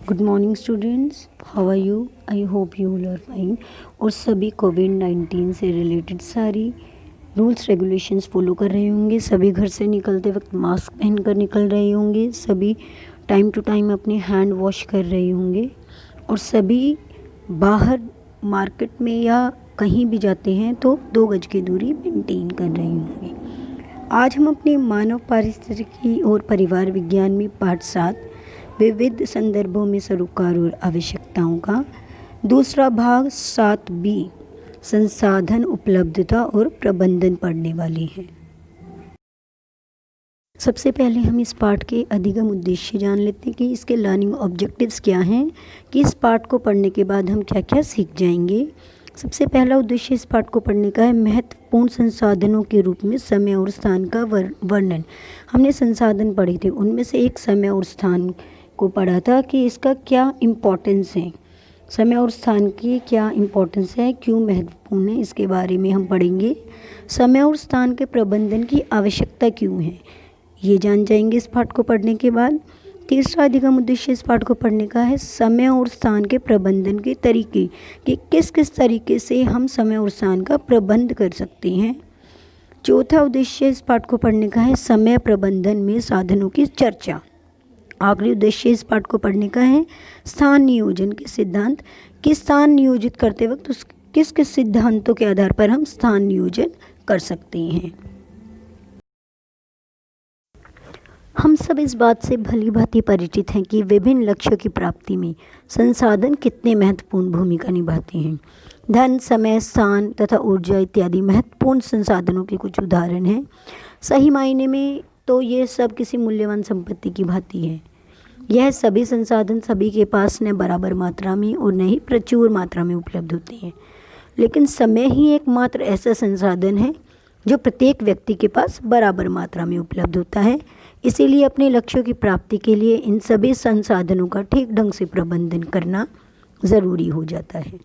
Good morning students, how are you? I hope you all are fine. और सभी कोविड-19 से related सारी rules regulations follow कर रहे होंगे। सभी घर से निकलते वक्त मास्क पहनकर निकल रहे होंगे। सभी टाइम टू टाइम अपने हैंड वॉश कर रहे होंगे और सभी बाहर मार्केट में या कहीं भी जाते हैं तो 2 गज की दूरी मेंटेन कर रहे होंगे। आज हम अपने मानव पारिस्थितिकी और परिवार विज्ञान में पाठ 7 विविध संदर्भों में सरोकार और आवश्यकताओं का दूसरा भाग 7B संसाधन उपलब्धता और प्रबंधन पढ़ने वाले हैं। सबसे पहले हम इस पाठ के अधिगम उद्देश्य जान लेते हैं कि इसके लर्निंग ऑब्जेक्टिव्स क्या हैं, कि इस पाठ को पढ़ने के बाद हम क्या क्या सीख जाएंगे। सबसे पहला उद्देश्य इस पाठ को पढ़ने का है महत्वपूर्ण संसाधनों के रूप में समय और स्थान का वर्णन। हमने संसाधन पढ़े थे, उनमें से एक समय और स्थान को पढ़ा था कि इसका क्या इम्पोर्टेंस है, समय और स्थान की क्या इम्पोर्टेंस है, क्यों महत्वपूर्ण है, इसके बारे में हम पढ़ेंगे। समय और स्थान के प्रबंधन की आवश्यकता क्यों है, ये जान जाएंगे इस पाठ को पढ़ने के बाद। तीसरा अधिगम उद्देश्य इस पाठ को पढ़ने का है समय और स्थान के प्रबंधन के तरीके, कि किस किस तरीके से हम समय और स्थान का प्रबंध कर सकते हैं। चौथा उद्देश्य इस पाठ को पढ़ने का है समय प्रबंधन में साधनों की चर्चा। आखिरी उद्देश्य इस पाठ को पढ़ने का है स्थान नियोजन के सिद्धांत, कि स्थान नियोजित करते वक्त किस किस सिद्धांतों के आधार पर हम स्थान नियोजन कर सकते हैं। हम सब इस बात से भली भांति परिचित हैं कि विभिन्न लक्ष्यों की प्राप्ति में संसाधन कितने महत्वपूर्ण भूमिका निभाते हैं। धन, समय, स्थान तथा ऊर्जा इत्यादि महत्वपूर्ण संसाधनों के कुछ उदाहरण हैं। सही मायने में तो ये सब किसी मूल्यवान संपत्ति की भांति है। यह सभी संसाधन सभी के पास न बराबर मात्रा में और न ही प्रचुर मात्रा में उपलब्ध होते हैं, लेकिन समय ही एकमात्र ऐसा संसाधन है जो प्रत्येक व्यक्ति के पास बराबर मात्रा में उपलब्ध होता है। इसीलिए अपने लक्ष्यों की प्राप्ति के लिए इन सभी संसाधनों का ठीक ढंग से प्रबंधन करना ज़रूरी हो जाता है।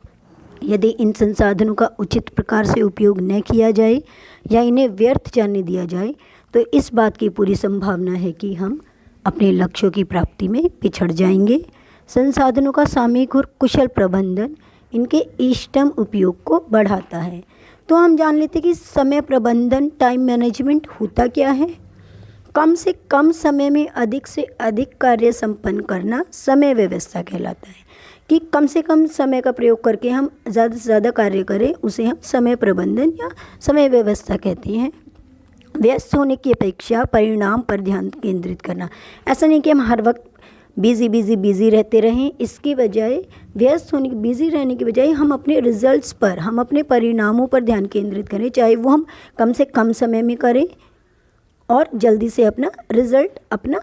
यदि इन संसाधनों का उचित प्रकार से उपयोग न किया जाए या इन्हें व्यर्थ जाने दिया जाए तो इस बात की पूरी संभावना है कि हम अपने लक्ष्यों की प्राप्ति में पिछड़ जाएंगे। संसाधनों का सामयिक और कुशल प्रबंधन इनके इष्टतम उपयोग को बढ़ाता है। तो हम जान लेते हैं कि समय प्रबंधन, टाइम मैनेजमेंट होता क्या है। कम से कम समय में अधिक से अधिक कार्य संपन्न करना समय व्यवस्था कहलाता है, कि कम से कम समय का प्रयोग करके हम ज़्यादा से ज़्यादा कार्य करें, उसे हम समय प्रबंधन या समय व्यवस्था कहते हैं। व्यस्त होने की अपेक्षा परिणाम पर ध्यान केंद्रित करना। ऐसा नहीं कि हम हर वक्त बिजी रहते रहें, इसकी बजाय व्यस्त होने बिजी रहने की बजाय हम अपने रिजल्ट्स पर, हम अपने परिणामों पर ध्यान केंद्रित करें, चाहे वो हम कम से कम समय में करें और जल्दी से अपना रिजल्ट, अपना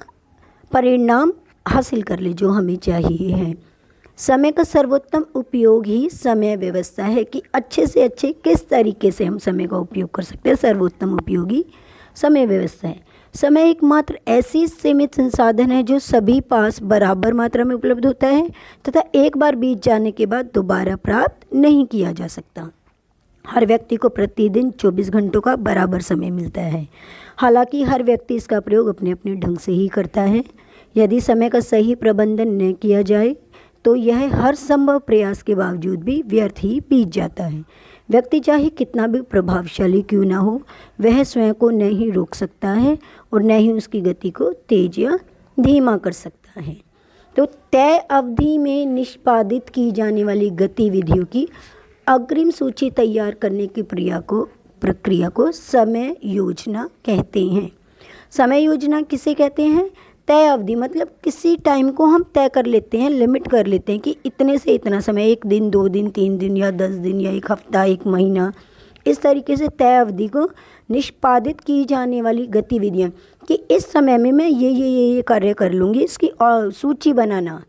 परिणाम हासिल कर ले जो हमें चाहिए है। समय का सर्वोत्तम उपयोग ही समय व्यवस्था है, कि अच्छे से अच्छे किस तरीके से हम समय का उपयोग कर सकते हैं, सर्वोत्तम उपयोगी समय व्यवस्था है। समय एकमात्र ऐसी सीमित संसाधन है जो सभी पास बराबर मात्रा में उपलब्ध होता है तथा एक बार बीत जाने के बाद दोबारा प्राप्त नहीं किया जा सकता। हर व्यक्ति को प्रतिदिन 24 घंटों का बराबर समय मिलता है। हालांकि हर व्यक्ति इसका प्रयोग अपने अपने ढंग से ही करता है। यदि समय का सही प्रबंधन न किया जाए तो यह हर संभव प्रयास के बावजूद भी व्यर्थ ही बीत जाता है। व्यक्ति चाहे कितना भी प्रभावशाली क्यों ना हो, वह स्वयं को न ही रोक सकता है और न ही उसकी गति को तेज या धीमा कर सकता है। तो तय अवधि में निष्पादित की जाने वाली गतिविधियों की अग्रिम सूची तैयार करने की प्रक्रिया को समय योजना कहते हैं। समय योजना किसे कहते हैं? तय अवधि मतलब किसी टाइम को हम तय कर लेते हैं, लिमिट कर लेते हैं कि इतने से इतना समय, 1 दिन, 2 दिन, 3 दिन या 10 दिन या 1 हफ्ता, 1 महीना, इस तरीके से तय अवधि को निष्पादित की जाने वाली गतिविधियाँ, कि इस समय में मैं ये कार्य कर लूँगी, इसकी सूची बनाना,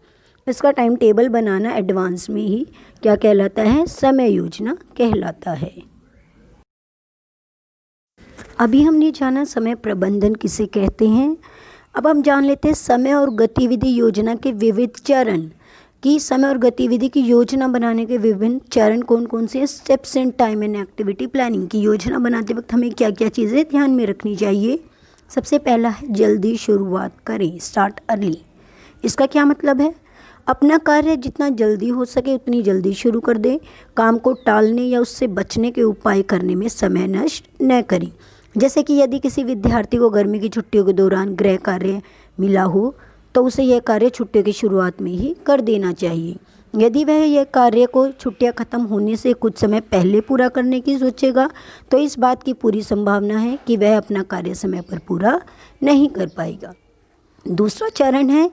इसका टाइम टेबल बनाना एडवांस में ही क्या कहलाता है? समय योजना कहलाता है। अभी हमने जाना समय प्रबंधन किसे कहते हैं। अब हम जान लेते हैं समय और गतिविधि योजना के विविध चरण, कि समय और गतिविधि की योजना बनाने के विभिन्न चरण कौन कौन से हैं। Steps in time and activity planning, की योजना बनाते वक्त हमें क्या क्या चीज़ें ध्यान में रखनी चाहिए। सबसे पहला है जल्दी शुरुआत करें, स्टार्ट अर्ली। इसका क्या मतलब है? अपना कार्य जितना जल्दी हो सके उतनी जल्दी शुरू कर दें। काम को टालने या उससे बचने के उपाय करने में समय नष्ट न करें। जैसे कि यदि किसी विद्यार्थी को गर्मी की छुट्टियों के दौरान गृह कार्य मिला हो तो उसे यह कार्य छुट्टियों की शुरुआत में ही कर देना चाहिए। यदि वह यह कार्य को छुट्टियां खत्म होने से कुछ समय पहले पूरा करने की सोचेगा तो इस बात की पूरी संभावना है कि वह अपना कार्य समय पर पूरा नहीं कर पाएगा। दूसरा चरण है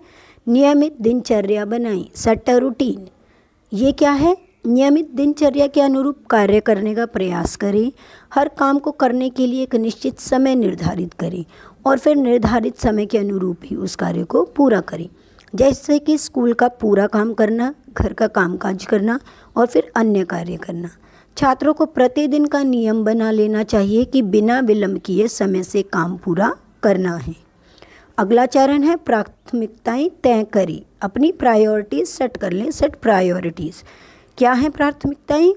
नियमित दिनचर्या बनाएं, सेट अ रूटीन। ये क्या है? नियमित दिनचर्या के अनुरूप कार्य करने का प्रयास करें। हर काम को करने के लिए एक निश्चित समय निर्धारित करें और फिर निर्धारित समय के अनुरूप ही उस कार्य को पूरा करें। जैसे कि स्कूल का पूरा काम करना, घर का कामकाज करना और फिर अन्य कार्य करना। छात्रों को प्रतिदिन का नियम बना लेना चाहिए कि बिना विलंब किए समय से काम पूरा करना है। अगला चरण है प्राथमिकताएं तय करें, अपनी प्रायोरिटीज सेट कर लें, सेट प्रायोरिटीज़। क्या है प्राथमिकताएं?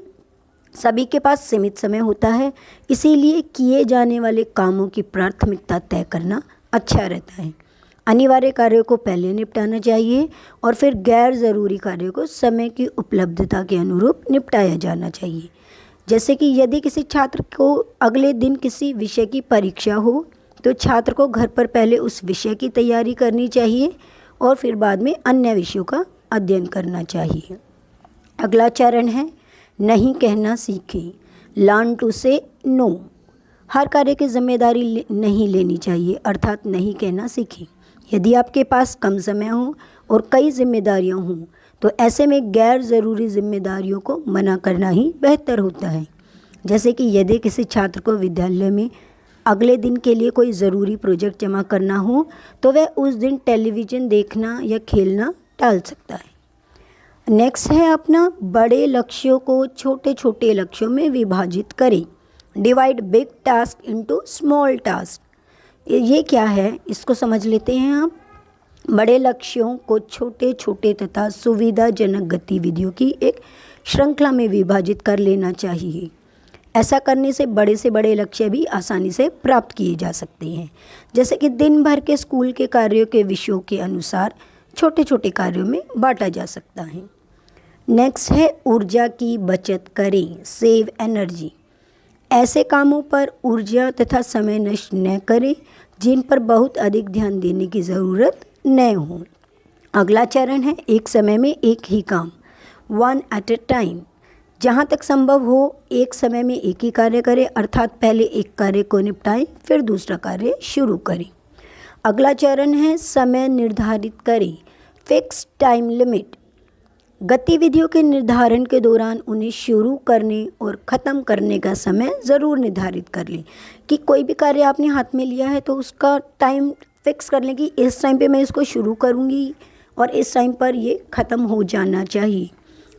सभी के पास सीमित समय होता है, इसीलिए किए जाने वाले कामों की प्राथमिकता तय करना अच्छा रहता है। अनिवार्य कार्यों को पहले निपटाना चाहिए और फिर गैर ज़रूरी कार्यों को समय की उपलब्धता के अनुरूप निपटाया जाना चाहिए। जैसे कि यदि किसी छात्र को अगले दिन किसी विषय की परीक्षा हो तो छात्र को घर पर पहले उस विषय की तैयारी करनी चाहिए और फिर बाद में अन्य विषयों का अध्ययन करना चाहिए। अगला चरण है नहीं कहना सीखें, लर्न टू से नो। हर कार्य की जिम्मेदारी नहीं लेनी चाहिए, अर्थात नहीं कहना सीखें। यदि आपके पास कम समय हो और कई जिम्मेदारियां हों तो ऐसे में गैर ज़रूरी जिम्मेदारियों को मना करना ही बेहतर होता है। जैसे कि यदि किसी छात्र को विद्यालय में अगले दिन के लिए कोई ज़रूरी प्रोजेक्ट जमा करना हो तो वह उस दिन टेलीविज़न देखना या खेलना टाल सकता है। नेक्स्ट है अपना बड़े लक्ष्यों को छोटे छोटे लक्ष्यों में विभाजित करें, divide big task into small task. ये क्या है, इसको समझ लेते हैं आप। बड़े लक्ष्यों को छोटे छोटे तथा सुविधाजनक गतिविधियों की एक श्रृंखला में विभाजित कर लेना चाहिए। ऐसा करने से बड़े लक्ष्य भी आसानी से प्राप्त किए जा सकते हैं। जैसे कि दिन भर के स्कूल के कार्यों के विषयों के अनुसार छोटे छोटे कार्यों में बांटा जा सकता है। नेक्स्ट है ऊर्जा की बचत करें, सेव एनर्जी। ऐसे कामों पर ऊर्जा तथा समय नष्ट न करें जिन पर बहुत अधिक ध्यान देने की ज़रूरत न हो। अगला चरण है एक समय में एक ही काम, वन एट ए टाइम। जहाँ तक संभव हो एक समय में एक ही कार्य करें, अर्थात पहले एक कार्य को निपटाएं फिर दूसरा कार्य शुरू करें। अगला चरण है समय निर्धारित करें, फिक्स टाइम लिमिट। गतिविधियों के निर्धारण के दौरान उन्हें शुरू करने और ख़त्म करने का समय ज़रूर निर्धारित कर लें कि कोई भी कार्य आपने हाथ में लिया है तो उसका टाइम फिक्स कर लें कि इस टाइम पे मैं इसको शुरू करूँगी और इस टाइम पर ये ख़त्म हो जाना चाहिए।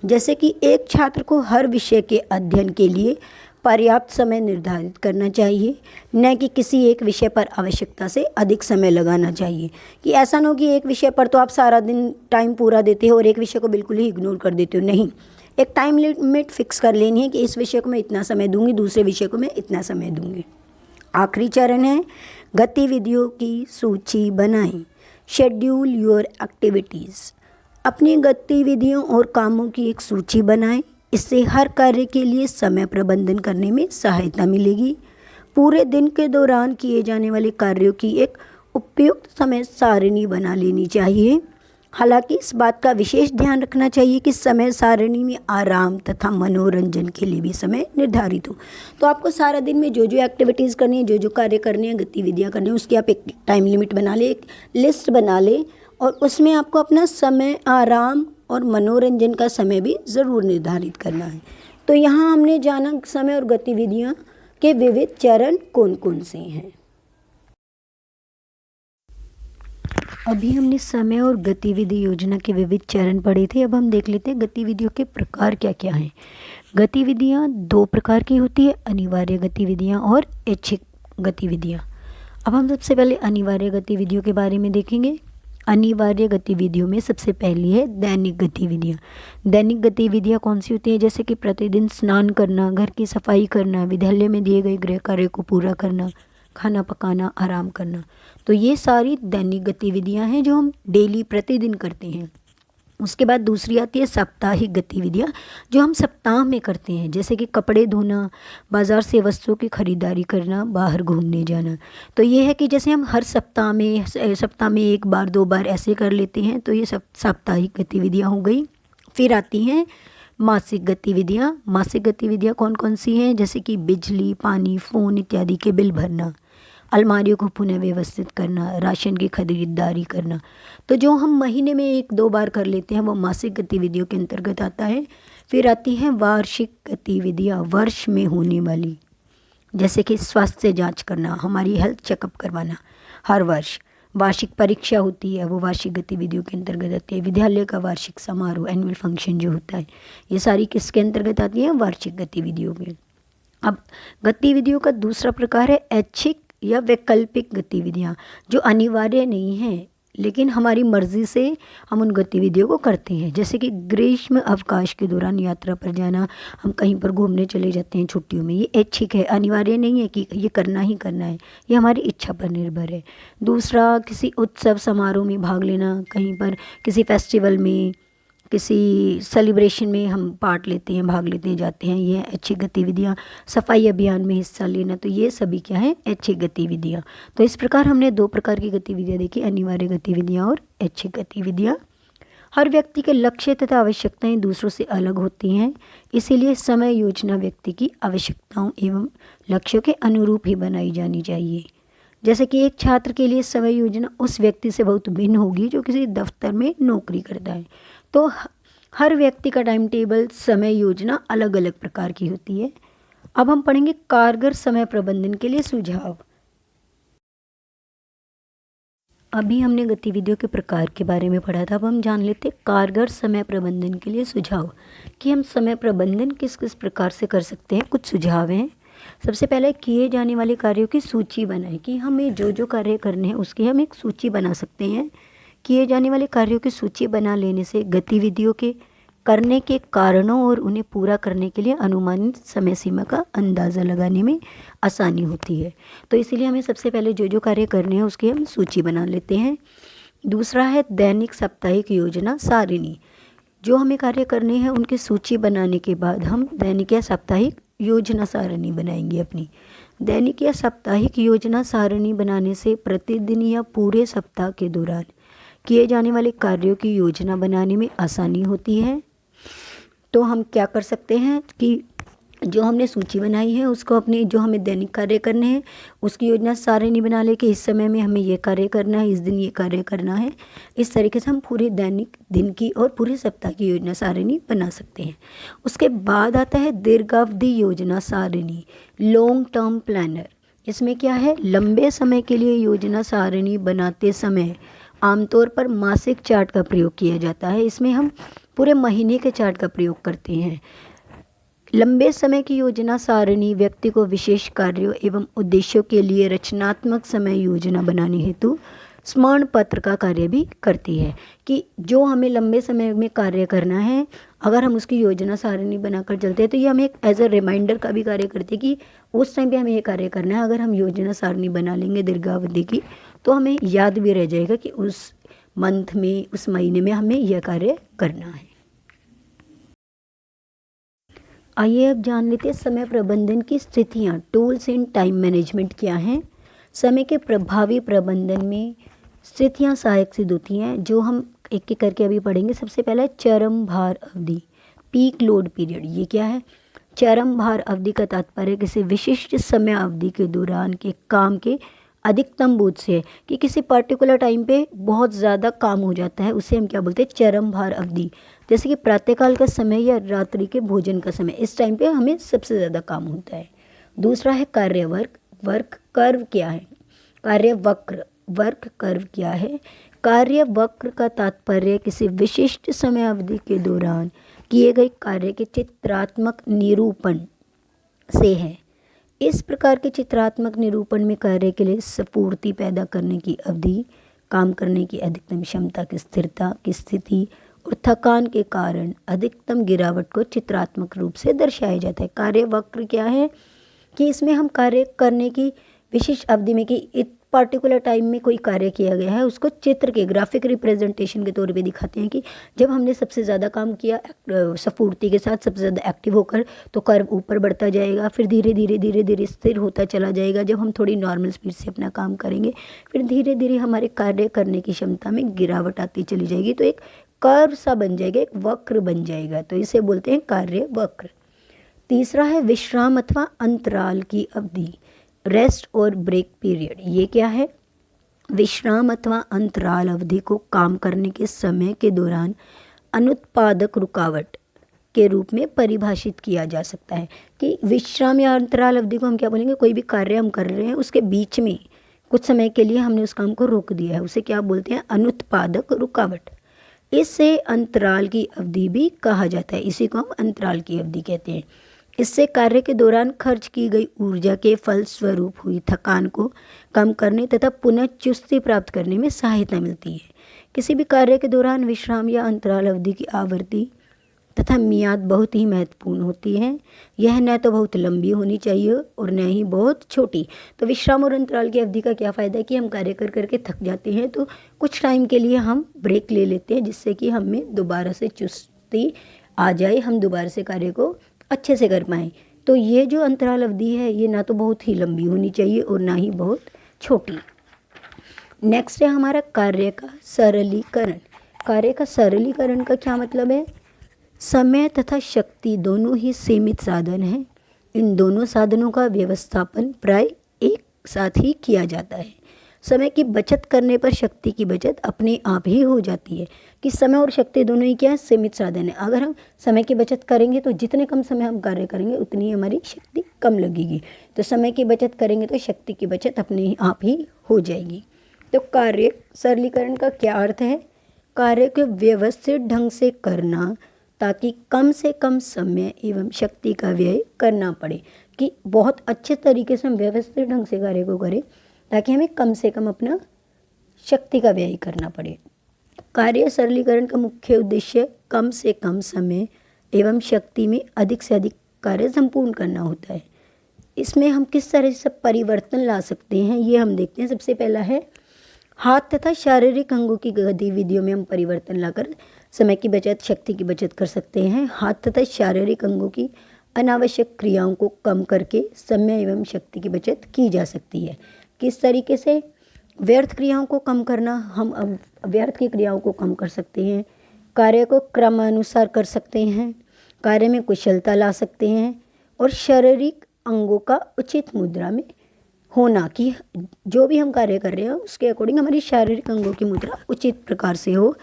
जैसे कि एक छात्र को हर विषय के अध्ययन के लिए पर्याप्त समय निर्धारित करना चाहिए, न कि किसी एक विषय पर आवश्यकता से अधिक समय लगाना चाहिए। कि ऐसा ना हो कि एक विषय पर तो आप सारा दिन टाइम पूरा देते हो और एक विषय को बिल्कुल ही इग्नोर कर देते हो। नहीं, एक टाइम लिमिट फिक्स कर लेनी है कि इस विषय को मैं इतना समय दूंगी, दूसरे विषय को मैं इतना समय दूंगी। आखिरी चरण है गतिविधियों की सूची बनाएं, शेड्यूल योर एक्टिविटीज़। अपनी गतिविधियों और कामों की एक सूची बनाएं, इससे हर कार्य के लिए समय प्रबंधन करने में सहायता मिलेगी। पूरे दिन के दौरान किए जाने वाले कार्यों की एक उपयुक्त समय सारिणी बना लेनी चाहिए। हालांकि इस बात का विशेष ध्यान रखना चाहिए कि समय सारिणी में आराम तथा मनोरंजन के लिए भी समय निर्धारित हो। तो आपको सारा दिन में जो जो एक्टिविटीज़ करनी है, जो जो कार्य करने हैं, गतिविधियाँ करनी है, उसकी आप एक टाइम लिमिट बना लें, एक लिस्ट बना लें और उसमें आपको अपना समय, आराम और मनोरंजन का समय भी ज़रूर निर्धारित करना है। तो यहाँ हमने जाना समय और गतिविधियाँ के विविध चरण कौन कौन से हैं। अभी हमने समय और गतिविधि योजना के विविध चरण पढ़े थे। अब हम देख लेते हैं गतिविधियों के प्रकार क्या क्या हैं। गतिविधियाँ दो प्रकार की होती है, अनिवार्य गतिविधियाँ और ऐच्छिक गतिविधियाँ। अब हम सबसे पहले अनिवार्य गतिविधियों के बारे में देखेंगे। अनिवार्य गतिविधियों में सबसे पहली है दैनिक गतिविधियाँ। दैनिक गतिविधियाँ कौन सी होती हैं? जैसे कि प्रतिदिन स्नान करना, घर की सफाई करना, विद्यालय में दिए गए गृह कार्य को पूरा करना, खाना पकाना, आराम करना। तो ये सारी दैनिक गतिविधियाँ हैं जो हम डेली प्रतिदिन करते हैं। उसके बाद दूसरी आती है साप्ताहिक गतिविधियाँ, जो हम सप्ताह में करते हैं, जैसे कि कपड़े धोना, बाज़ार से वस्तुओं की खरीदारी करना, बाहर घूमने जाना। तो ये है कि जैसे हम हर सप्ताह में एक बार दो बार ऐसे कर लेते हैं, तो ये सब साप्ताहिक गतिविधियाँ हो गई। फिर आती हैं मासिक गतिविधियाँ। मासिक गतिविधियाँ कौन कौन सी हैं, जैसे कि बिजली, पानी, फ़ोन इत्यादि के बिल भरना, अलमारियों को पुनः व्यवस्थित करना, राशन की खरीदारी करना। तो जो हम महीने में एक दो बार कर लेते हैं वो मासिक गतिविधियों के अंतर्गत आता है। फिर आती हैं वार्षिक गतिविधियाँ, वर्ष में होने वाली, जैसे कि स्वास्थ्य जांच करना, हमारी हेल्थ चेकअप करवाना हर वर्ष। वार्षिक परीक्षा होती है, वो वार्षिक गतिविधियों के अंतर्गत आती है। विद्यालय का वार्षिक समारोह, एनुअल फंक्शन जो होता है, ये सारी किसके अंतर्गत आती है, वार्षिक गतिविधियों में। अब गतिविधियों का दूसरा प्रकार है ऐच्छिक या वैकल्पिक गतिविधियाँ, जो अनिवार्य नहीं हैं लेकिन हमारी मर्ज़ी से हम उन गतिविधियों को करते हैं। जैसे कि ग्रीष्म अवकाश के दौरान यात्रा पर जाना, हम कहीं पर घूमने चले जाते हैं छुट्टियों में, ये ऐच्छिक है, अनिवार्य नहीं है कि ये करना ही करना है, ये हमारी इच्छा पर निर्भर है। दूसरा, किसी उत्सव समारोह में भाग लेना, कहीं पर किसी फेस्टिवल में, किसी सेलिब्रेशन में हम पार्ट लेते हैं, भाग लेते हैं, जाते हैं, ये ऐच्छिक गतिविधियाँ। सफाई अभियान में हिस्सा लेना, तो ये सभी क्या है, ऐच्छिक गतिविधियाँ। तो इस प्रकार हमने दो प्रकार की गतिविधियाँ देखी, अनिवार्य गतिविधियाँ और ऐच्छिक गतिविधियाँ। हर व्यक्ति के लक्ष्य तथा आवश्यकताएं दूसरों से अलग होती हैं, इसीलिए समय योजना व्यक्ति की आवश्यकताओं एवं लक्ष्यों के अनुरूप ही बनाई जानी चाहिए। जैसे कि एक छात्र के लिए समय योजना उस व्यक्ति से बहुत भिन्न होगी जो किसी दफ्तर में नौकरी करता है। तो हर व्यक्ति का टाइम टेबल, समय योजना अलग अलग प्रकार की होती है। अब हम पढ़ेंगे कारगर समय प्रबंधन के लिए सुझाव। अभी हमने गतिविधियों के प्रकार के बारे में पढ़ा था, अब हम जान लेते कारगर समय प्रबंधन के लिए सुझाव, कि हम समय प्रबंधन किस किस प्रकार से कर सकते हैं। कुछ सुझाव हैं। सबसे पहले किए जाने वाले कार्यों की सूची बनाएं, कि हमें जो जो कार्य करने हैं उसकी हम एक सूची बना सकते हैं। किए जाने वाले कार्यों की सूची बना लेने से गतिविधियों के करने के कारणों और उन्हें पूरा करने के लिए अनुमानित समय सीमा का अंदाज़ा लगाने में आसानी होती है। तो इसीलिए हमें सबसे पहले जो जो कार्य करने हैं उसकी हम सूची बना लेते हैं। दूसरा है दैनिक साप्ताहिक योजना सारिणी। जो हमें कार्य करने हैं उनकी सूची बनाने के बाद हम दैनिक या साप्ताहिक योजना सारिणी बनाएंगे अपनी। दैनिक या साप्ताहिक योजना सारिणी बनाने से प्रतिदिन या पूरे सप्ताह के दौरान किए जाने वाले कार्यों की योजना बनाने में आसानी होती है। तो हम क्या कर सकते हैं कि जो हमने सूची बनाई है उसको अपने जो हमें दैनिक कार्य करने हैं उसकी योजना सारिणी बना ले कि इस समय में हमें ये कार्य करना है, इस दिन ये कार्य करना है। इस तरीके से हम पूरे दैनिक दिन की और पूरे सप्ताह की योजना सारिणी बना सकते हैं। उसके बाद आता है दीर्घावधि योजना सारिणी, लॉन्ग टर्म प्लानर। इसमें क्या है, लंबे समय के लिए योजना सारिणी बनाते समय आमतौर पर मासिक चार्ट का प्रयोग किया जाता है। इसमें हम पूरे महीने के चार्ट का प्रयोग करते हैं। लंबे समय की योजना सारिणी व्यक्ति को विशेष कार्यों एवं उद्देश्यों के लिए रचनात्मक समय योजना बनाने हेतु स्मरण पत्र का कार्य भी करती है, कि जो हमें लंबे समय में कार्य करना है अगर हम उसकी योजना सारिणी बनाकर चलते हैं तो ये हमें एक एज अ रिमाइंडर का भी कार्य करती है कि उस टाइम पे हमें ये कार्य करना है। अगर हम योजना सारिणी बना लेंगे दीर्घावधि की तो हमें याद भी रह जाएगा कि उस मंथ में, उस महीने में हमें यह कार्य करना है। आइए अब जान लेते हैं समय प्रबंधन की स्थितियाँ, टूल्स इन टाइम मैनेजमेंट क्या हैं। समय के प्रभावी प्रबंधन में स्थितियाँ सहायक सिद्ध होती हैं, जो हम एक एक करके अभी पढ़ेंगे। सबसे पहला है चरम भार अवधि, पीक लोड पीरियड। ये क्या है, चरम भार अवधि का तात्पर्य किसी विशिष्ट समय अवधि के दौरान के काम के अधिकतम बोझ से है, कि किसी पर्टिकुलर टाइम पे बहुत ज़्यादा काम हो जाता है, उसे हम क्या बोलते हैं, चरम भार अवधि। जैसे कि प्रातःकाल का समय या रात्रि के भोजन का समय, इस टाइम पे हमें सबसे ज़्यादा काम होता है। दूसरा है कार्यवर्ग, वर्क कर्व क्या है, कार्यवक्र, वर्क कर्व क्या है। कार्यवक्र का तात्पर्य किसी विशिष्ट समय अवधि के दौरान किए गए कार्य के चित्रात्मक निरूपण से है। इस प्रकार के चित्रात्मक निरूपण में कार्य के लिए स्फूर्ति पैदा करने की अवधि, काम करने की अधिकतम क्षमता की स्थिरता की स्थिति और थकान के कारण अधिकतम गिरावट को चित्रात्मक रूप से दर्शाया जाता है। कार्यवक्र क्या है, कि इसमें हम कार्य करने की विशिष्ट अवधि में कि एक पर्टिकुलर टाइम में कोई कार्य किया गया है, उसको चित्र के ग्राफिक रिप्रेजेंटेशन के तौर पे दिखाते हैं कि जब हमने सबसे ज़्यादा काम किया स्फूर्ति के साथ, सबसे ज़्यादा एक्टिव होकर, तो कर्व ऊपर बढ़ता जाएगा, फिर धीरे धीरे धीरे धीरे स्थिर होता चला जाएगा। जब हम थोड़ी नॉर्मल स्पीड से अपना काम करेंगे, फिर धीरे धीरे हमारे कार्य करने की क्षमता में गिरावट आती चली जाएगी, तो एक कर्व सा बन जाएगा, एक वक्र बन जाएगा, तो इसे बोलते हैं कार्य वक्र। तीसरा है विश्राम अथवा अंतराल की अवधि, रेस्ट और ब्रेक पीरियड। ये क्या है? विश्राम अथवा अंतराल अवधि को काम करने के समय के दौरान अनुत्पादक रुकावट के रूप में परिभाषित किया जा सकता है। कि विश्राम या अंतराल अवधि को हम क्या बोलेंगे? कोई भी कार्य हम कर रहे हैं, उसके बीच में कुछ समय के लिए हमने उस काम को रोक दिया है, उसे क्या बोलते हैं? अनुत्पादक रुकावट। इससे अंतराल की अवधि भी कहा जाता है, इसी को हम अंतराल की अवधि कहते हैं। इससे कार्य के दौरान खर्च की गई ऊर्जा के फलस्वरूप हुई थकान को कम करने तथा पुनः चुस्ती प्राप्त करने में सहायता मिलती है। किसी भी कार्य के दौरान विश्राम या अंतराल अवधि की आवृत्ति तथा मियाद बहुत ही महत्वपूर्ण होती है। यह न तो बहुत लंबी होनी चाहिए और न ही बहुत छोटी। तो विश्राम और अंतराल की अवधि का क्या फ़ायदा है कि हम कार्य कर करके थक जाते हैं, तो कुछ टाइम के लिए हम ब्रेक ले लेते हैं, जिससे कि हमें दोबारा से चुस्ती आ जाए, हम दोबारा से कार्य को अच्छे से कर पाएँ। तो ये जो अंतराल अवधि है, ये ना तो बहुत ही लंबी होनी चाहिए और ना ही बहुत छोटी। नेक्स्ट है हमारा कार्य का सरलीकरण। कार्य का सरलीकरण का क्या मतलब है? समय तथा शक्ति दोनों ही सीमित साधन हैं। इन दोनों साधनों का व्यवस्थापन प्राय एक साथ ही किया जाता है। समय की बचत करने पर शक्ति की बचत अपने आप ही हो जाती है। कि समय और शक्ति दोनों ही क्या है? सीमित साधन है। अगर हम समय की बचत करेंगे तो जितने कम समय हम कार्य करेंगे उतनी ही हमारी शक्ति कम लगेगी। तो समय की बचत करेंगे तो शक्ति की बचत अपने आप ही हो जाएगी। तो कार्य सरलीकरण का क्या अर्थ है? कार्य को व्यवस्थित ढंग से करना ताकि कम से कम समय एवं शक्ति का व्यय करना पड़े। कि बहुत अच्छे तरीके से हम व्यवस्थित ढंग से कार्य को करें ताकि हमें कम से कम अपना शक्ति का व्यय करना पड़े। कार्य सरलीकरण का मुख्य उद्देश्य कम से कम समय एवं शक्ति में अधिक से अधिक कार्य संपूर्ण करना होता है। इसमें हम किस तरह से परिवर्तन ला सकते हैं, ये हम देखते हैं। सबसे पहला है हाथ तथा शारीरिक अंगों की गतिविधियों में हम परिवर्तन लाकर समय की बचत, शक्ति की बचत कर सकते हैं। हाथ तथा शारीरिक अंगों की अनावश्यक क्रियाओं को कम करके समय एवं शक्ति की बचत की जा सकती है। किस तरीके से? व्यर्थ क्रियाओं को कम करना, हम अब व्यर्थ की क्रियाओं को कम कर सकते हैं। कार्य को क्रमानुसार कर सकते हैं, कार्य में कुशलता ला सकते हैं और शारीरिक अंगों का उचित मुद्रा में होना। कि जो भी हम कार्य कर रहे हैं उसके अकॉर्डिंग हमारी शारीरिक अंगों की मुद्रा उचित प्रकार से हो,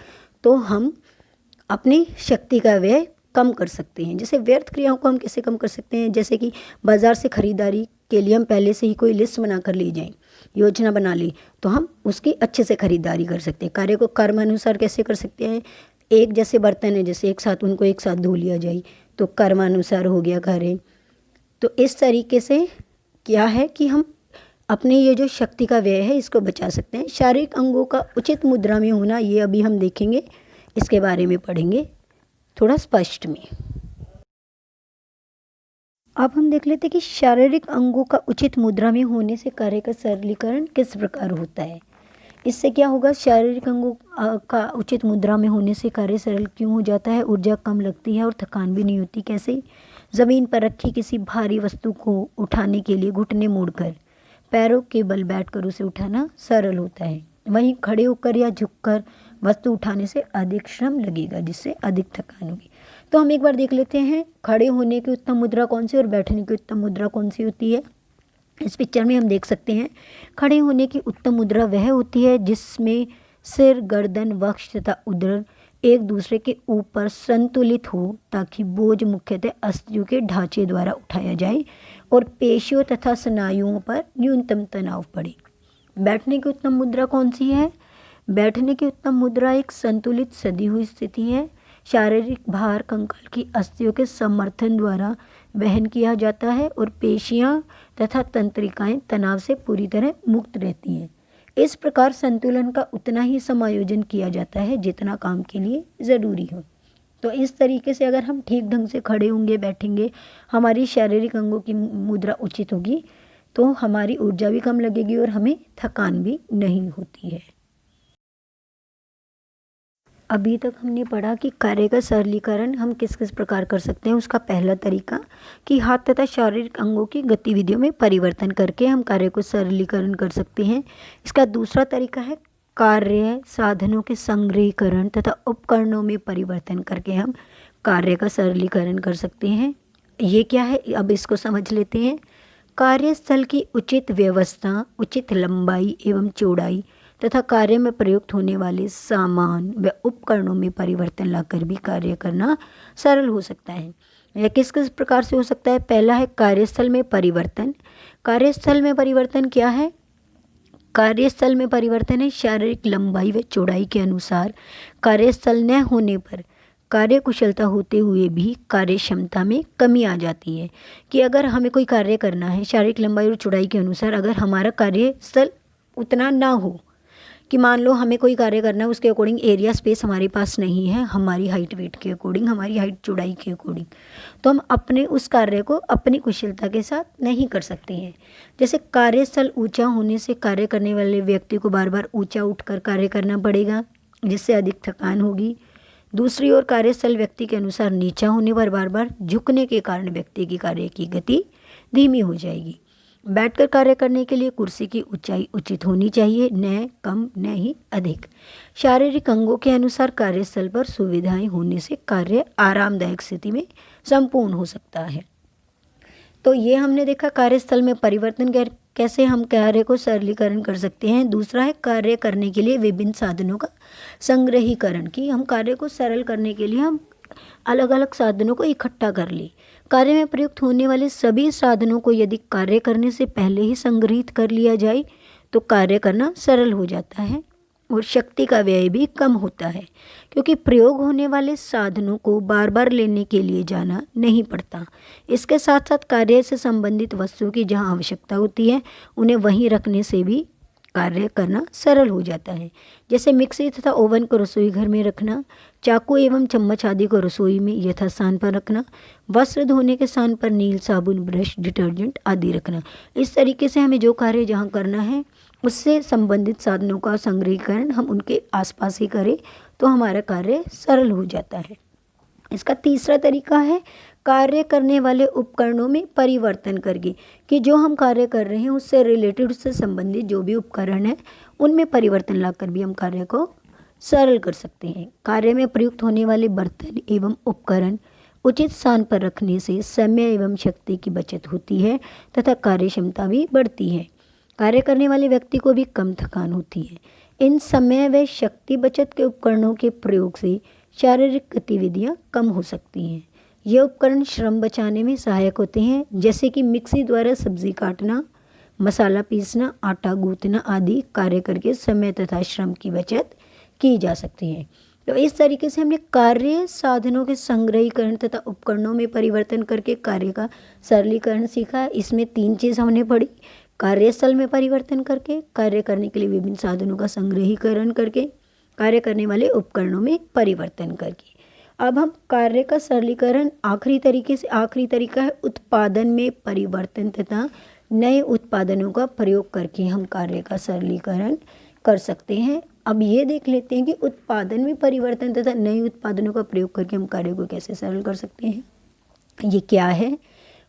तो हम अपनी शक्ति का व्यय कम कर सकते हैं। जैसे व्यर्थ क्रियाओं को हम कैसे कम कर सकते हैं? जैसे कि बाज़ार से खरीदारी के लिए हम पहले से ही कोई लिस्ट बना कर ले जाएं, योजना बना ली, तो हम उसकी अच्छे से खरीदारी कर सकते हैं। कार्य को कर्मानुसार कैसे कर सकते हैं? एक जैसे बर्तन है, जैसे एक साथ उनको एक साथ धो लिया जाए तो कर्मानुसार हो गया कार्य। तो इस तरीके से क्या है कि हम अपने ये जो शक्ति का व्यय है इसको बचा सकते हैं। शारीरिक अंगों का उचित मुद्रा में होना, ये अभी हम देखेंगे, इसके बारे में पढ़ेंगे थोड़ा स्पष्ट में। अब हम देख लेते हैं कि शारीरिक अंगों का उचित मुद्रा में होने से कार्य का सरलीकरण किस प्रकार होता है। इससे क्या होगा? शारीरिक अंगों का उचित मुद्रा में होने से कार्य सरल क्यों हो जाता है? ऊर्जा कम लगती है और थकान भी नहीं होती। कैसे? ज़मीन पर रखी किसी भारी वस्तु को उठाने के लिए घुटने मोड़कर पैरों के बल बैठकर उसे उठाना सरल होता है। वहीं खड़े होकर या झुककर वस्तु उठाने से अधिक श्रम लगेगा, जिससे अधिक थकान होगी। तो हम एक बार देख लेते हैं खड़े होने की उत्तम मुद्रा कौन सी और बैठने की उत्तम मुद्रा कौन सी होती है। इस पिक्चर में हम देख सकते हैं खड़े होने की उत्तम मुद्रा वह होती है जिसमें सिर, गर्दन, वक्ष तथा उदर एक दूसरे के ऊपर संतुलित हो ताकि बोझ मुख्यतः अस्थियों के ढांचे द्वारा उठाया जाए और पेशियों तथा स्नायुओं पर न्यूनतम तनाव पड़े। बैठने की उत्तम मुद्रा कौन सी है? बैठने की उत्तम मुद्रा एक संतुलित सदी हुई स्थिति है। शारीरिक भार कंकाल की अस्थियों के समर्थन द्वारा वहन किया जाता है और पेशियां तथा तंत्रिकाएं तनाव से पूरी तरह मुक्त रहती हैं। इस प्रकार संतुलन का उतना ही समायोजन किया जाता है जितना काम के लिए ज़रूरी हो। तो इस तरीके से अगर हम ठीक ढंग से खड़े होंगे, बैठेंगे, हमारी शारीरिक अंगों की मुद्रा उचित होगी, तो हमारी ऊर्जा भी कम लगेगी और हमें थकान भी नहीं होती है। अभी तक हमने पढ़ा कि कार्य का सरलीकरण हम किस किस प्रकार कर सकते हैं। उसका पहला तरीका कि हाथ तथा शारीरिक अंगों की गतिविधियों में परिवर्तन करके हम कार्य को सरलीकरण कर सकते हैं। इसका दूसरा तरीका है कार्य साधनों के संग्रहीकरण तथा उपकरणों में परिवर्तन करके हम कार्य का सरलीकरण कर सकते हैं। ये क्या है, अब इसको समझ लेते हैं। कार्यस्थल की उचित व्यवस्था, उचित लंबाई एवं चौड़ाई तथा कार्य में प्रयुक्त होने वाले सामान व उपकरणों में परिवर्तन लाकर भी कार्य करना सरल हो सकता है। यह किस किस प्रकार से हो सकता है? पहला है कार्यस्थल में परिवर्तन। कार्यस्थल में परिवर्तन क्या है? कार्यस्थल में परिवर्तन है शारीरिक लंबाई व चौड़ाई के अनुसार कार्यस्थल न होने पर कार्य कुशलता होते हुए भी कार्य क्षमता में कमी आ जाती है। कि अगर हमें कोई कार्य करना है शारीरिक लंबाई और चौड़ाई के अनुसार, अगर हमारा कार्यस्थल उतना ना हो कि मान लो हमें कोई कार्य करना है, उसके अकॉर्डिंग एरिया स्पेस हमारे पास नहीं है, हमारी हाइट वेट के अकॉर्डिंग, हमारी हाइट चौड़ाई के अकॉर्डिंग, तो हम अपने उस कार्य को अपनी कुशलता के साथ नहीं कर सकते हैं। जैसे कार्यस्थल ऊंचा होने से कार्य करने वाले व्यक्ति को बार बार ऊंचा उठकर कार्य करना पड़ेगा, जिससे अधिक थकान होगी। दूसरी ओर कार्यस्थल व्यक्ति के अनुसार नीचा होने पर बार बार झुकने के कारण व्यक्ति की कार्य की गति धीमी हो जाएगी। बैठकर कार्य करने के लिए कुर्सी की ऊंचाई उचित होनी चाहिए, न कम न ही अधिक। शारीरिक अंगों के अनुसार कार्यस्थल पर सुविधाएं होने से कार्य आरामदायक स्थिति में संपूर्ण हो सकता है। तो ये हमने देखा कार्यस्थल में परिवर्तन कैसे हम कार्य को सरलीकरण कर सकते हैं। दूसरा है कार्य करने के लिए विभिन्न साधनों का संग्रहीकरण, कि हम कार्य को सरल करने के लिए हम अलग अलग साधनों को इकट्ठा कर ले। कार्य में प्रयुक्त होने वाले सभी साधनों को यदि कार्य करने से पहले ही संग्रहित कर लिया जाए तो कार्य करना सरल हो जाता है और शक्ति का व्यय भी कम होता है, क्योंकि प्रयोग होने वाले साधनों को बार बार लेने के लिए जाना नहीं पड़ता। इसके साथ साथ कार्य से संबंधित वस्तुओं की जहाँ आवश्यकता होती है उन्हें वहीं रखने से भी कार्य करना सरल हो जाता है। जैसे मिक्सी तथा ओवन को रसोई घर में रखना, चाकू एवं चम्मच आदि को रसोई में यथास्थान पर रखना, वस्त्र धोने के स्थान पर नील साबुन, ब्रश, डिटर्जेंट आदि रखना। इस तरीके से हमें जो कार्य जहाँ करना है उससे संबंधित साधनों का संग्रहीकरण हम उनके आसपास ही करें तो हमारा कार्य सरल हो जाता है। इसका तीसरा तरीका है कार्य करने वाले उपकरणों में परिवर्तन करके, कि जो हम कार्य कर रहे हैं उससे रिलेटेड, उससे संबंधित जो भी उपकरण है उनमें परिवर्तन लाकर भी हम कार्य को सरल कर सकते हैं। कार्य में प्रयुक्त होने वाले बर्तन एवं उपकरण उचित स्थान पर रखने से समय एवं शक्ति की बचत होती है तथा कार्य क्षमता भी बढ़ती है। कार्य करने वाले व्यक्ति को भी कम थकान होती है। इन समय व शक्ति बचत के उपकरणों के प्रयोग से शारीरिक गतिविधियाँ कम हो सकती हैं। ये उपकरण श्रम बचाने में सहायक होते हैं, जैसे कि मिक्सी द्वारा सब्जी काटना, मसाला पीसना, आटा गूंथना आदि कार्य करके समय तथा श्रम की बचत की जा सकती है। तो इस तरीके से हमने कार्य साधनों के संग्रहीकरण तथा उपकरणों में परिवर्तन करके कार्य का सरलीकरण सीखा। इसमें 3 चीज़ हमने पढ़ी। कार्यस्थल में परिवर्तन करके, कार्य करने के लिए विभिन्न साधनों का संग्रहीकरण करके, कार्य करने वाले उपकरणों में परिवर्तन करके। अब हम कार्य का सरलीकरण आखिरी तरीका है उत्पादन में परिवर्तन तथा नए उत्पादनों का प्रयोग करके हम कार्य का सरलीकरण कर सकते हैं। अब ये देख लेते हैं कि उत्पादन में परिवर्तन तथा नए उत्पादनों का प्रयोग करके हम कार्य को कैसे सरल कर सकते हैं। ये क्या है?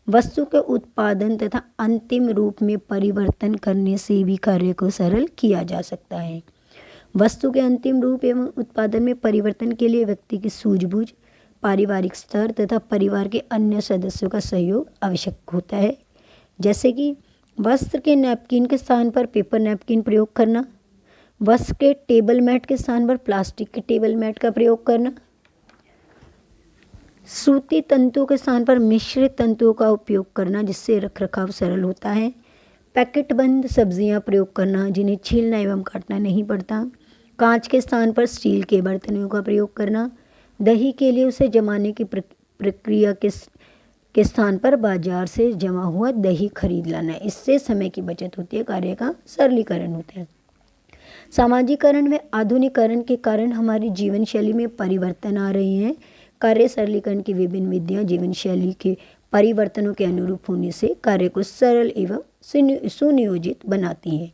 वस्तु के उत्पादन तथा अंतिम रूप में परिवर्तन करने से भी कार्य को सरल किया जा सकता है। वस्तु के अंतिम रूप एवं उत्पादन में परिवर्तन के लिए व्यक्ति की सूझबूझ, पारिवारिक स्तर तथा परिवार के अन्य सदस्यों का सहयोग आवश्यक होता है। जैसे कि वस्त्र के नैपकिन के स्थान पर पेपर नैपकिन प्रयोग करना, वस्त्र के टेबल मैट के स्थान पर प्लास्टिक के टेबल मैट का प्रयोग करना, सूती तंतुओं के स्थान पर मिश्रित तंतुओं का उपयोग करना जिससे रखरखाव सरल होता है, पैकेट बंद सब्जियां प्रयोग करना जिन्हें छीलना एवं काटना नहीं पड़ता, कांच के स्थान पर स्टील के बर्तनों का प्रयोग करना, दही के लिए उसे जमाने की प्रक्रिया के स्थान पर बाजार से जमा हुआ दही खरीद लाना। इससे समय की बचत होती है, कार्य का सरलीकरण होता है। सामाजिकरण व आधुनिकीकरण के कारण हमारी जीवन शैली में परिवर्तन आ रहे हैं। कार्य सरलीकरण की विभिन्न विधियाँ जीवन शैली के परिवर्तनों के अनुरूप होने से कार्य को सरल एवं सुनियोजित बनाती है।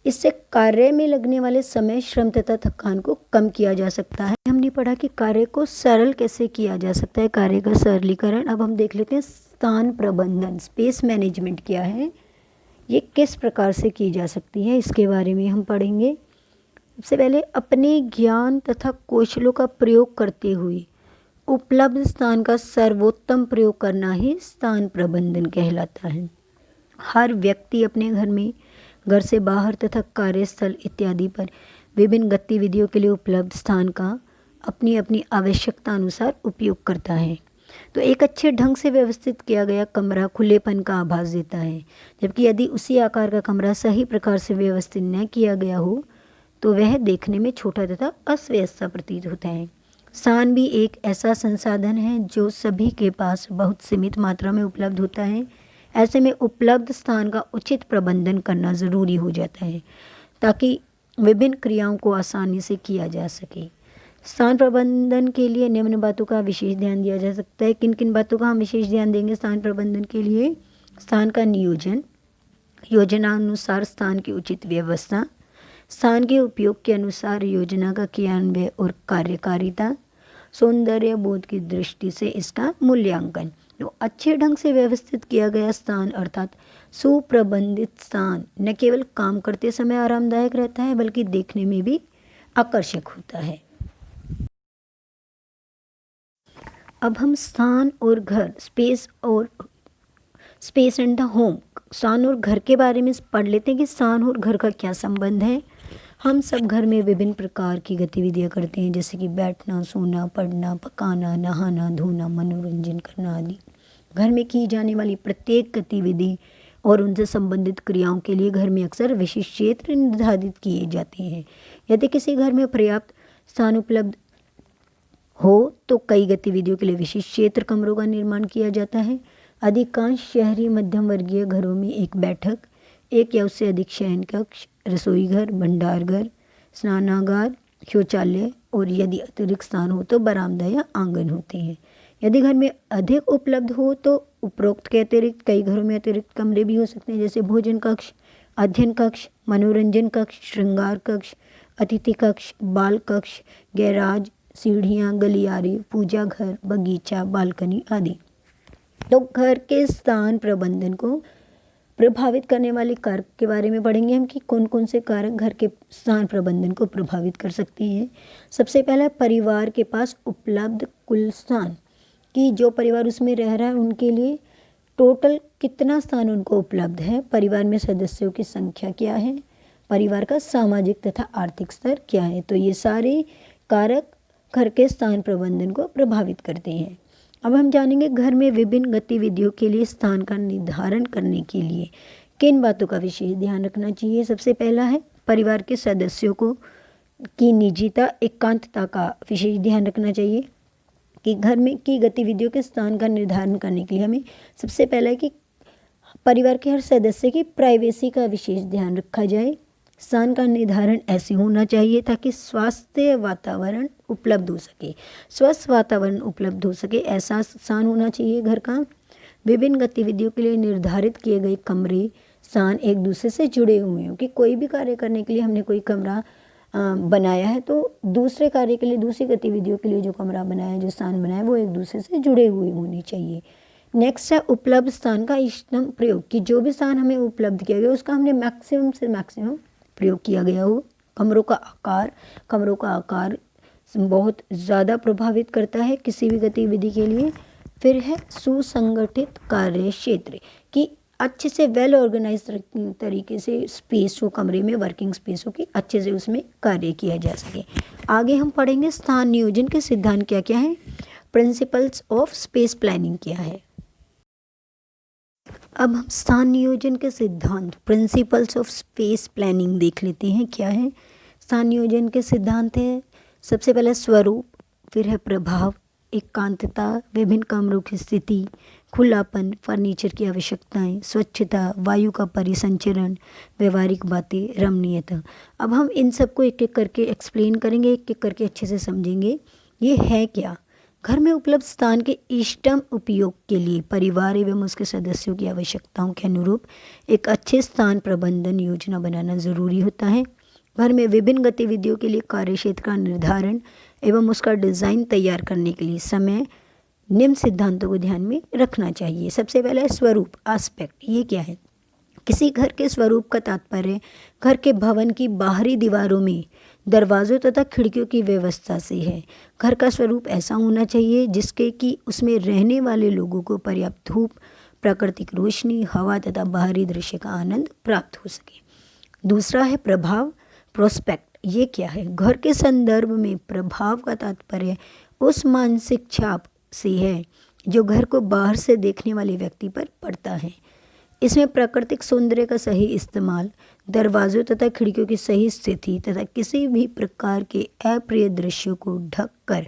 इससे कार्य में लगने वाले समय, श्रम तथा थकान को कम किया जा सकता है। हमने पढ़ा कि कार्य को सरल कैसे किया जा सकता है, कार्य का सरलीकरण। अब हम देख लेते हैं स्थान प्रबंधन, स्पेस मैनेजमेंट क्या है, ये किस प्रकार से की जा सकती है, इसके बारे में हम पढ़ेंगे। सबसे पहले अपने ज्ञान तथा कौशलों का प्रयोग करते हुए उपलब्ध स्थान का सर्वोत्तम प्रयोग करना ही स्थान प्रबंधन कहलाता है। हर व्यक्ति अपने घर में, घर से बाहर तथा कार्यस्थल इत्यादि पर विभिन्न गतिविधियों के लिए उपलब्ध स्थान का अपनी अपनी आवश्यकता अनुसार उपयोग करता है। तो एक अच्छे ढंग से व्यवस्थित किया गया कमरा खुलेपन का आभास देता है, जबकि यदि उसी आकार का कमरा सही प्रकार से व्यवस्थित न किया गया हो तो वह देखने में छोटा तथा अस्त-व्यस्त सा प्रतीत होता है। स्थान भी एक ऐसा संसाधन है जो सभी के पास बहुत सीमित मात्रा में उपलब्ध होता है। ऐसे में उपलब्ध स्थान का उचित प्रबंधन करना ज़रूरी हो जाता है ताकि विभिन्न क्रियाओं को आसानी से किया जा सके। स्थान प्रबंधन के लिए निम्न बातों का विशेष ध्यान दिया जा सकता है। किन किन बातों का हम विशेष ध्यान देंगे स्थान प्रबंधन के लिए? स्थान का नियोजन, योजनानुसार स्थान की उचित व्यवस्था, स्थान के उपयोग के अनुसार योजना का क्रियान्वयन और कार्यकारिता, सौंदर्य बोध की दृष्टि से इसका मूल्यांकन। तो अच्छे ढंग से व्यवस्थित किया गया स्थान अर्थात सुप्रबंधित स्थान न केवल काम करते समय आरामदायक रहता है बल्कि देखने में भी आकर्षक होता है। अब हम स्थान और घर, स्पेस एंड द होम, स्थान और घर के बारे में पढ़ लेते हैं कि स्थान और घर का क्या संबंध है। हम सब घर में विभिन्न प्रकार की गतिविधियां करते हैं, जैसे कि बैठना, सोना, पढ़ना, पकाना, नहाना, धोना, मनोरंजन करना आदि। घर में की जाने वाली प्रत्येक गतिविधि और उनसे संबंधित क्रियाओं के लिए घर में अक्सर विशिष्ट क्षेत्र निर्धारित किए जाते हैं। यदि किसी घर में पर्याप्त स्थान उपलब्ध हो तो कई गतिविधियों के लिए विशिष्ट क्षेत्र कमरों का निर्माण किया जाता है। अधिकांश शहरी मध्यम वर्गीय घरों में एक बैठक, एक या उससे अधिक शयन कक्ष, रसोई घर, भंडार घर, स्नानागार, शौचालय और यदि अतिरिक्त स्थान हो तो बरामदा या आंगन होते हैं। यदि घर में अधिक उपलब्ध हो तो उपरोक्त के अतिरिक्त कई घरों में अतिरिक्त कमरे भी हो सकते हैं, जैसे भोजन कक्ष, अध्ययन कक्ष, मनोरंजन कक्ष, श्रृंगार कक्ष, अतिथि कक्ष, बाल कक्ष, गैराज, सीढ़ियाँ, गलियारे, पूजा घर, बगीचा, बालकनी आदि। तो घर के स्थान प्रबंधन को प्रभावित करने वाले कारक के बारे में पढ़ेंगे हम कि कौन कौन से कारक घर के स्थान प्रबंधन को प्रभावित कर सकते हैं। सबसे पहला, परिवार के पास उपलब्ध कुल स्थान, कि जो परिवार उसमें रह रहा है उनके लिए टोटल कितना स्थान उनको उपलब्ध है, परिवार में सदस्यों की संख्या क्या है, परिवार का सामाजिक तथा आर्थिक स्तर क्या है। तो ये सारे कारक घर के स्थान प्रबंधन को प्रभावित करते हैं। अब हम जानेंगे घर में विभिन्न गतिविधियों के लिए स्थान का निर्धारण करने के लिए किन बातों का विशेष ध्यान रखना चाहिए। सबसे पहला है परिवार के सदस्यों को की निजता, एकांतता का विशेष ध्यान रखना चाहिए कि घर में की गतिविधियों के स्थान का निर्धारण करने के लिए हमें सबसे पहला है कि परिवार के हर सदस्य की प्राइवेसी का विशेष ध्यान रखा जाए। स्थान का निर्धारण ऐसे होना चाहिए ताकि स्वास्थ्य वातावरण उपलब्ध हो सके, स्वस्थ वातावरण उपलब्ध हो सके, ऐसा स्थान होना चाहिए घर का। विभिन्न गतिविधियों के लिए निर्धारित किए गए कमरे, स्थान एक दूसरे से जुड़े हुए हों, कि कोई भी कार्य करने के लिए हमने कोई कमरा बनाया है तो दूसरे कार्य के लिए, दूसरी गतिविधियों के लिए जो कमरा बनाया है, जो स्थान बनाया है, वो एक दूसरे से जुड़े हुए होने चाहिए। नेक्स्ट है उपलब्ध स्थान का इष्टतम प्रयोग, कि जो भी स्थान हमें उपलब्ध किया गया उसका हमने मैक्सिमम से मैक्सिमम प्रयोग किया गया हो। कमरों का आकार बहुत ज़्यादा प्रभावित करता है किसी भी गतिविधि के लिए। फिर है सुसंगठित कार्य क्षेत्र, कि अच्छे से वेल ऑर्गेनाइज तरीके से स्पेस हो, कमरे में वर्किंग स्पेस हो कि अच्छे से उसमें कार्य किया जा सके। आगे हम पढ़ेंगे स्थान नियोजन के सिद्धांत क्या क्या हैं, प्रिंसिपल्स ऑफ स्पेस प्लानिंग क्या है। अब हम स्थान नियोजन के सिद्धांत, प्रिंसिपल्स ऑफ स्पेस प्लानिंग देख लेते हैं क्या है। स्थान नियोजन के सिद्धांत है सबसे पहले स्वरूप, फिर है प्रभाव, एकांतता, विभिन्न कमरों की स्थिति, खुलापन, फर्नीचर की आवश्यकताएं, स्वच्छता, वायु का परिसंचरण, व्यवहारिक बातें, रमणीयता। अब हम इन सबको एक एक करके एक्सप्लेन करेंगे, एक एक करके अच्छे से समझेंगे ये है क्या। घर में उपलब्ध स्थान के इष्टतम उपयोग के लिए परिवार एवं उसके सदस्यों की आवश्यकताओं के अनुरूप एक अच्छे स्थान प्रबंधन योजना बनाना जरूरी होता है। घर में विभिन्न गतिविधियों के लिए कार्यक्षेत्र का निर्धारण एवं उसका डिज़ाइन तैयार करने के लिए समय निम्न सिद्धांतों को ध्यान में रखना चाहिए। सबसे पहला है स्वरूप, एस्पेक्ट। ये क्या है? किसी घर के स्वरूप का तात्पर्य घर के भवन की बाहरी दीवारों में दरवाजों तथा खिड़कियों की व्यवस्था से है। घर का स्वरूप ऐसा होना चाहिए जिसके कि उसमें रहने वाले लोगों को पर्याप्त धूप, प्राकृतिक रोशनी, हवा तथा बाहरी दृश्य का आनंद प्राप्त हो सके। दूसरा है प्रभाव, प्रोस्पेक्ट। ये क्या है? घर के संदर्भ में प्रभाव का तात्पर्य उस मानसिक छाप से है जो घर को बाहर से देखने वाले व्यक्ति पर पड़ता है। इसमें प्राकृतिक सौंदर्य का सही इस्तेमाल, दरवाजों तथा खिड़कियों की सही स्थिति तथा किसी भी प्रकार के अप्रिय दृश्यों को ढककर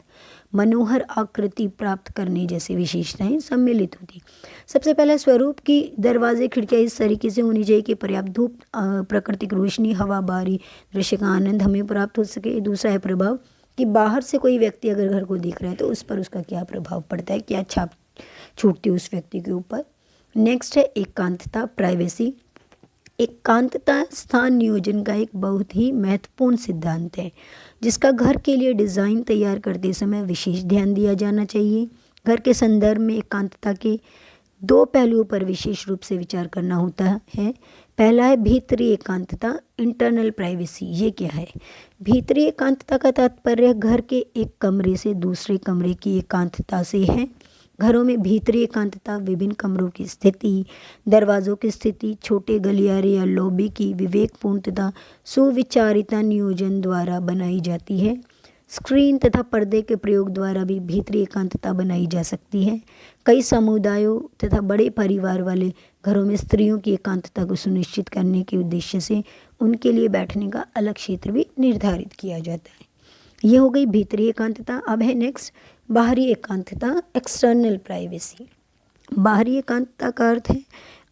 मनोहर आकृति प्राप्त करने जैसी विशेषताएं सम्मिलित होती। सबसे पहला स्वरूप की दरवाजे खिड़कियां इस तरीके से होनी चाहिए कि पर्याप्त धूप, प्राकृतिक रोशनी, हवा, बाहरी दृश्य का आनंद हमें प्राप्त हो सके। दूसरा है प्रभाव, कि बाहर से कोई व्यक्ति अगर घर को देख रहा है तो उस पर उसका क्या प्रभाव पड़ता है, क्या छाप छूटती है उस व्यक्ति के ऊपर। नेक्स्ट है एकांतता, प्राइवेसी। एकांतता स्थान नियोजन का एक बहुत ही महत्वपूर्ण सिद्धांत है जिसका घर के लिए डिज़ाइन तैयार करते समय विशेष ध्यान दिया जाना चाहिए। घर के संदर्भ में एकांतता के दो पहलुओं पर विशेष रूप से विचार करना होता है। पहला है भीतरी एकांतता, इंटरनल प्राइवेसी। ये क्या है? भीतरी एकांतता का तात्पर्य घर के एक कमरे से दूसरे कमरे की एकांतता से है। घरों में भीतरी एकांतता विभिन्न कमरों की स्थिति, दरवाज़ों की स्थिति, छोटे गलियारे या लॉबी की विवेकपूर्ण तथा सुविचारिता नियोजन द्वारा बनाई जाती है। स्क्रीन तथा पर्दे के प्रयोग द्वारा भी भीतरी एकांतता बनाई जा सकती है। कई समुदायों तथा बड़े परिवार वाले घरों में स्त्रियों की एकांतता को सुनिश्चित करने के उद्देश्य से उनके लिए बैठने का अलग क्षेत्र भी निर्धारित किया जाता है। ये हो गई भीतरी एकांतता। अब है नेक्स्ट बाहरी एकांतता, एक्सटर्नल प्राइवेसी। बाहरी एकांतता का अर्थ है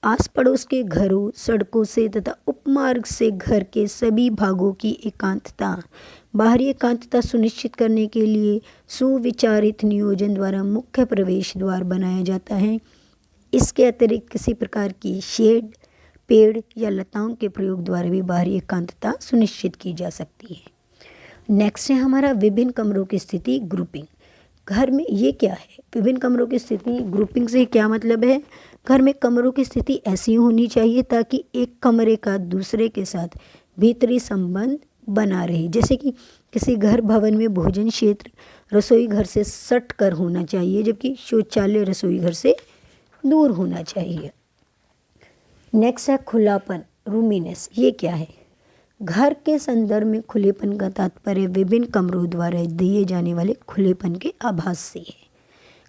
आस पड़ोस के घरों, सड़कों से तथा उपमार्ग से घर के सभी भागों की एकांतता। बाहरी एकांतता सुनिश्चित करने के लिए सुविचारित नियोजन द्वारा मुख्य प्रवेश द्वार बनाया जाता है। इसके अतिरिक्त किसी प्रकार की शेड, पेड़ या लताओं के प्रयोग द्वारा भी बाहरी एकांतता सुनिश्चित की जा सकती है। नेक्स्ट है हमारा विभिन्न कमरों की स्थिति, ग्रुपिंग। घर में ये क्या है? विभिन्न कमरों की स्थिति, ग्रुपिंग से क्या मतलब है? घर में कमरों की स्थिति ऐसी होनी चाहिए ताकि एक कमरे का दूसरे के साथ भीतरी संबंध बना रहे। जैसे कि किसी घर भवन में भोजन क्षेत्र रसोई घर से सट कर होना चाहिए, जबकि शौचालय रसोई घर से दूर होना चाहिए। नेक्स्ट है खुलापन, रूमीनेस। ये क्या है? घर के संदर्भ में खुलेपन का तात्पर्य विभिन्न कमरों द्वारा दिए जाने वाले खुलेपन के आभास से है।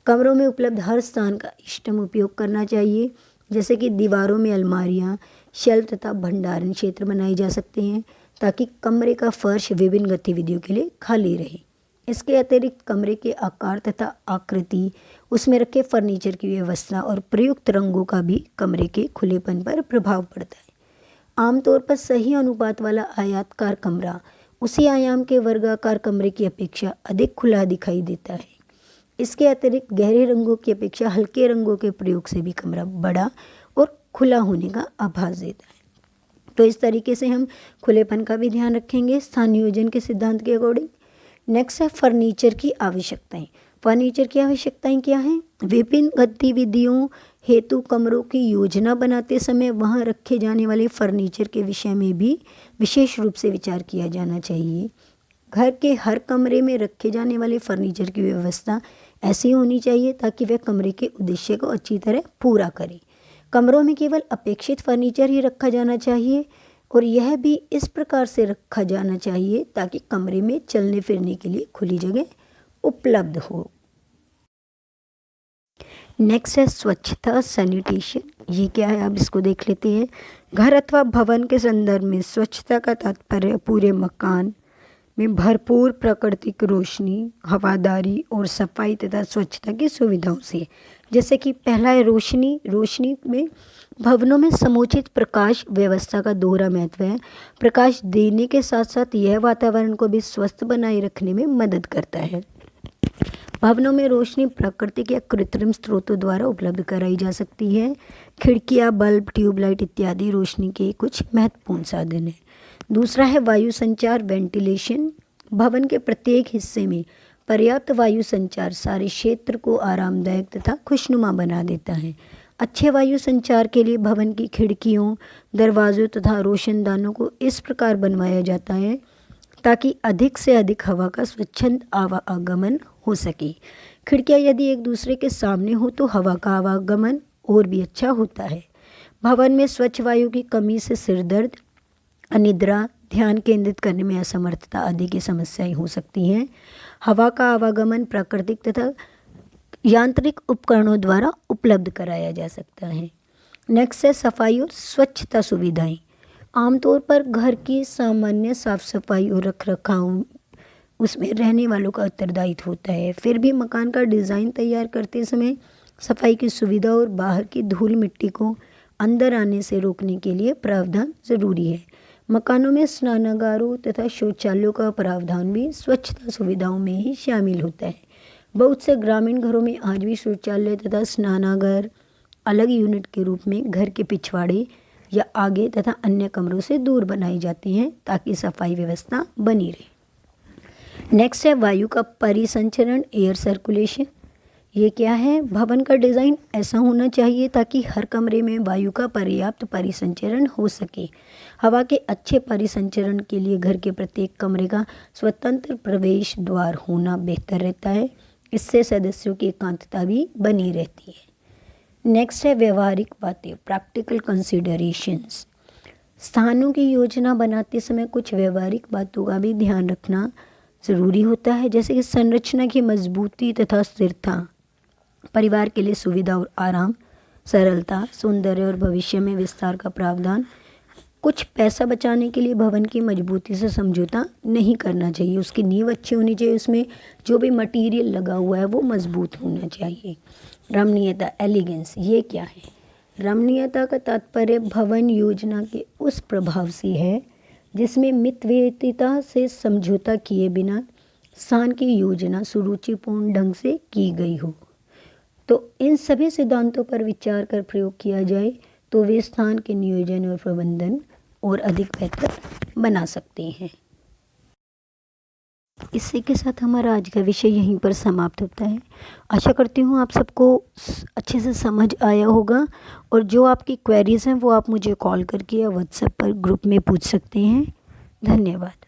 कमरों में उपलब्ध हर स्थान का इष्टतम उपयोग करना चाहिए। जैसे कि दीवारों में अलमारियाँ, शेल्फ तथा भंडारण क्षेत्र बनाए जा सकते हैं ताकि कमरे का फर्श विभिन्न गतिविधियों के लिए खाली रहे। इसके अतिरिक्त कमरे के आकार तथा आकृति, उसमें रखे फर्नीचर की व्यवस्था और प्रयुक्त रंगों का भी कमरे के खुलेपन पर प्रभाव पड़ता है। आमतौर पर सही अनुपात वाला आयताकार कमरा उसी आयाम के वर्गाकार कमरे की अपेक्षा अधिक खुला दिखाई देता है। इसके अतिरिक्त गहरे रंगों की अपेक्षा हल्के रंगों के प्रयोग से भी कमरा बड़ा और खुला होने का आभास देता है। तो इस तरीके से हम खुलेपन का भी ध्यान रखेंगे स्थान नियोजन के सिद्धांत के अकॉर्डिंग। नेक्स्ट है फर्नीचर की आवश्यकताएं। फर्नीचर की आवश्यकताएं क्या हैं? विभिन्न गतिविधियों हेतु कमरों की योजना बनाते समय वहां रखे जाने वाले फर्नीचर के विषय में भी विशेष रूप से विचार किया जाना चाहिए। घर के हर कमरे में रखे जाने वाले फर्नीचर की व्यवस्था ऐसी होनी चाहिए ताकि वह कमरे के उद्देश्य को अच्छी तरह पूरा करे। कमरों में केवल अपेक्षित फर्नीचर ही रखा जाना चाहिए और यह भी इस प्रकार से रखा जाना चाहिए ताकि कमरे में चलने फिरने के लिए खुली जगह उपलब्ध हो। नेक्स्ट है स्वच्छता, सैनिटेशन। ये क्या है? अब इसको देख लेते हैं। घर अथवा भवन के संदर्भ में स्वच्छता का तात्पर्य पूरे मकान में भरपूर प्राकृतिक रोशनी, हवादारी और सफाई तथा स्वच्छता की सुविधाओं से। जैसे कि पहला है रोशनी। रोशनी में भवनों में समुचित प्रकाश व्यवस्था का दोहरा महत्व है। प्रकाश देने के साथ साथ यह वातावरण को भी स्वस्थ बनाए रखने में मदद करता है। भवनों में रोशनी प्राकृतिक या कृत्रिम स्रोतों द्वारा उपलब्ध कराई जा सकती है। खिड़कियाँ, बल्ब, ट्यूबलाइट इत्यादि रोशनी के कुछ महत्वपूर्ण साधन हैं। दूसरा है वायु संचार, वेंटिलेशन। भवन के प्रत्येक हिस्से में पर्याप्त वायु संचार सारे क्षेत्र को आरामदायक तथा खुशनुमा बना देता है। अच्छे वायु संचार के लिए भवन की खिड़कियों, दरवाजों तथा रोशनदानों को इस प्रकार बनवाया जाता है ताकि अधिक से अधिक हवा का स्वच्छंद आवागमन हो सके। खिड़कियाँ यदि एक दूसरे के सामने हो तो हवा का आवागमन और भी अच्छा होता है। भवन में स्वच्छ वायु की कमी से सिरदर्द, अनिद्रा, ध्यान केंद्रित करने में असमर्थता आदि की समस्याएं हो सकती हैं। हवा का आवागमन प्राकृतिक तथा यांत्रिक उपकरणों द्वारा उपलब्ध कराया जा सकता है। नेक्स्ट है सफाई और स्वच्छता सुविधाएं। आमतौर पर घर की सामान्य साफ सफाई और रखरखाव उसमें रहने वालों का उत्तरदायित्व होता है। फिर भी मकान का डिज़ाइन तैयार करते समय सफाई की सुविधा और बाहर की धूल मिट्टी को अंदर आने से रोकने के लिए प्रावधान ज़रूरी है। मकानों में स्नानागारों तथा शौचालयों का प्रावधान भी स्वच्छता सुविधाओं में ही शामिल होता है। बहुत से ग्रामीण घरों में आज भी शौचालय तथा स्नानागार अलग यूनिट के रूप में घर के पिछवाड़े या आगे तथा अन्य कमरों से दूर बनाए जाते हैं ताकि सफाई व्यवस्था बनी रहे। नेक्स्ट है वायु का परिसंचरण, एयर सर्कुलेशन। ये क्या है? भवन का डिज़ाइन ऐसा होना चाहिए ताकि हर कमरे में वायु का पर्याप्त परिसंचरण हो सके। हवा के अच्छे परिसंचरण के लिए घर के प्रत्येक कमरे का स्वतंत्र प्रवेश द्वार होना बेहतर रहता है। इससे सदस्यों की एकांतता भी बनी रहती है। नेक्स्ट है व्यवहारिक बातें, प्रैक्टिकल कंसिडरेशंस। स्थानों की योजना बनाते समय कुछ व्यवहारिक बातों का भी ध्यान रखना ज़रूरी होता है, जैसे कि संरचना की मजबूती तथा स्थिरता, परिवार के लिए सुविधा और आराम, सरलता, सौंदर्य और भविष्य में विस्तार का प्रावधान। कुछ पैसा बचाने के लिए भवन की मजबूती से समझौता नहीं करना चाहिए। उसकी नींव अच्छी होनी चाहिए, उसमें जो भी मटेरियल लगा हुआ है वो मजबूत होना चाहिए। रमणीयता, एलिगेंस, ये क्या है? रमणीयता का तात्पर्य भवन योजना के उस प्रभाव से है जिसमें मितव्ययिता से समझौता किए बिना स्थान की योजना सुरुचिपूर्ण ढंग से की गई हो। तो इन सभी सिद्धांतों पर विचार कर प्रयोग किया जाए तो वे स्थान के नियोजन और प्रबंधन और अधिक बेहतर बना सकते हैं। इसी के साथ हमारा आज का विषय यहीं पर समाप्त होता है। आशा करती हूँ आप सबको अच्छे से समझ आया होगा, और जो आपकी क्वेरीज़ हैं वो आप मुझे कॉल करके या व्हाट्सएप पर ग्रुप में पूछ सकते हैं। धन्यवाद।